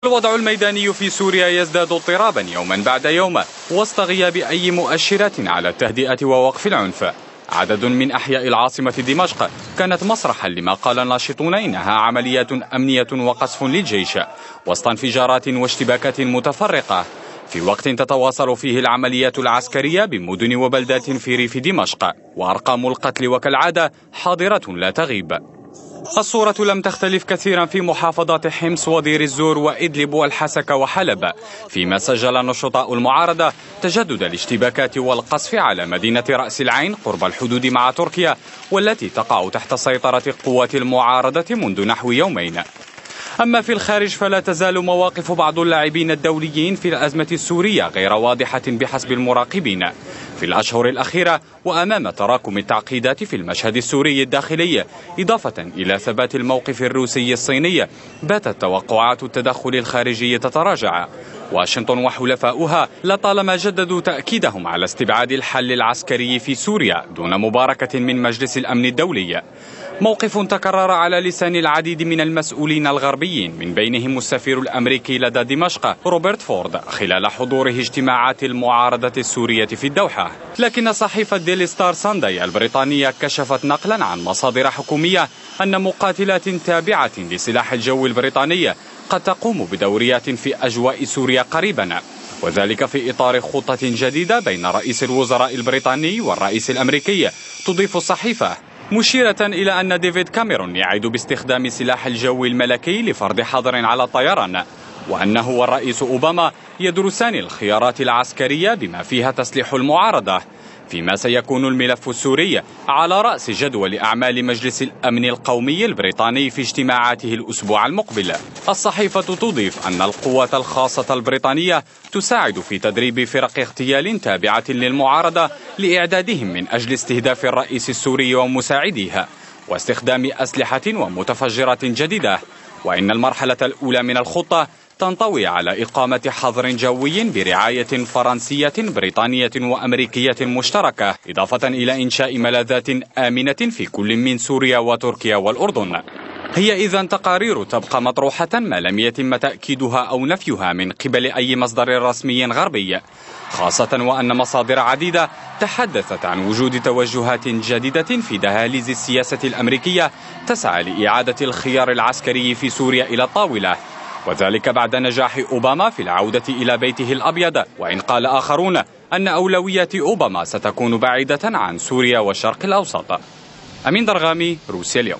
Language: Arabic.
الوضع الميداني في سوريا يزداد اضطرابا يوما بعد يوم وسط غياب أي مؤشرات على التهدئة ووقف العنف. عدد من أحياء العاصمة دمشق كانت مسرحا لما قال الناشطون إنها عمليات أمنية وقصف للجيش وسط انفجارات واشتباكات متفرقة، في وقت تتواصل فيه العمليات العسكرية بمدن وبلدات في ريف دمشق، وأرقام القتل وكالعادة حاضرة لا تغيب. الصورة لم تختلف كثيرا في محافظات حمص ودير الزور وإدلب والحسكة وحلب، فيما سجل نشطاء المعارضة تجدد الاشتباكات والقصف على مدينة رأس العين قرب الحدود مع تركيا، والتي تقع تحت سيطرة قوات المعارضة منذ نحو يومين. أما في الخارج فلا تزال مواقف بعض اللاعبين الدوليين في الأزمة السورية غير واضحة بحسب المراقبين في الأشهر الأخيرة، وأمام تراكم التعقيدات في المشهد السوري الداخلي إضافة إلى ثبات الموقف الروسي الصيني، باتت توقعات التدخل الخارجي تتراجع. واشنطن وحلفاؤها لطالما جددوا تأكيدهم على استبعاد الحل العسكري في سوريا دون مباركة من مجلس الأمن الدولي، موقف تكرر على لسان العديد من المسؤولين الغربيين من بينهم السفير الأمريكي لدى دمشق روبرت فورد خلال حضوره اجتماعات المعارضة السورية في الدوحة. لكن صحيفة ديلي ستار سانداي البريطانية كشفت نقلا عن مصادر حكومية أن مقاتلات تابعة لسلاح الجو البريطاني قد تقوم بدوريات في أجواء سوريا قريبا، وذلك في إطار خطة جديدة بين رئيس الوزراء البريطاني والرئيس الأمريكي. تضيف الصحيفة مشيرة إلى أن ديفيد كاميرون يعد باستخدام سلاح الجو الملكي لفرض حظر على الطيران، وأنه والرئيس أوباما يدرسان الخيارات العسكرية بما فيها تسليح المعارضة، فيما سيكون الملف السوري على رأس جدول أعمال مجلس الأمن القومي البريطاني في اجتماعاته الأسبوع المقبل. الصحيفة تضيف أن القوات الخاصة البريطانية تساعد في تدريب فرق اغتيال تابعة للمعارضة لإعدادهم من أجل استهداف الرئيس السوري ومساعديه واستخدام أسلحة ومتفجرات جديدة، وإن المرحلة الأولى من الخطة تنطوي على إقامة حظر جوي برعاية فرنسية بريطانية وأمريكية مشتركة، إضافة إلى إنشاء ملاذات آمنة في كل من سوريا وتركيا والأردن. هي إذن تقارير تبقى مطروحة ما لم يتم تأكيدها أو نفيها من قبل أي مصدر رسمي غربي، خاصة وأن مصادر عديدة تحدثت عن وجود توجهات جديدة في دهاليز السياسة الأمريكية تسعى لإعادة الخيار العسكري في سوريا إلى الطاولة، وذلك بعد نجاح أوباما في العودة إلى بيته الأبيض، وإن قال آخرون أن أولويات أوباما ستكون بعيدة عن سوريا والشرق الأوسط. أمين درغامي، روسيا اليوم.